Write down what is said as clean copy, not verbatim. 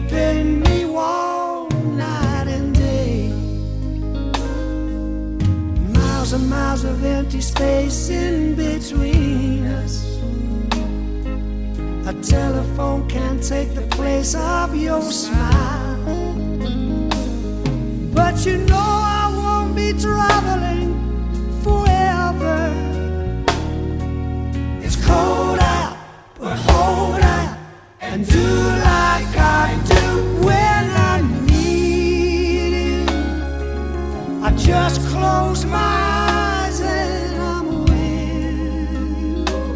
keeping me warm night and day. Miles and miles of empty space in between us. A telephone can't take the place of your smile. But you know I won't be traveling forever. It's cold out, but hold out and do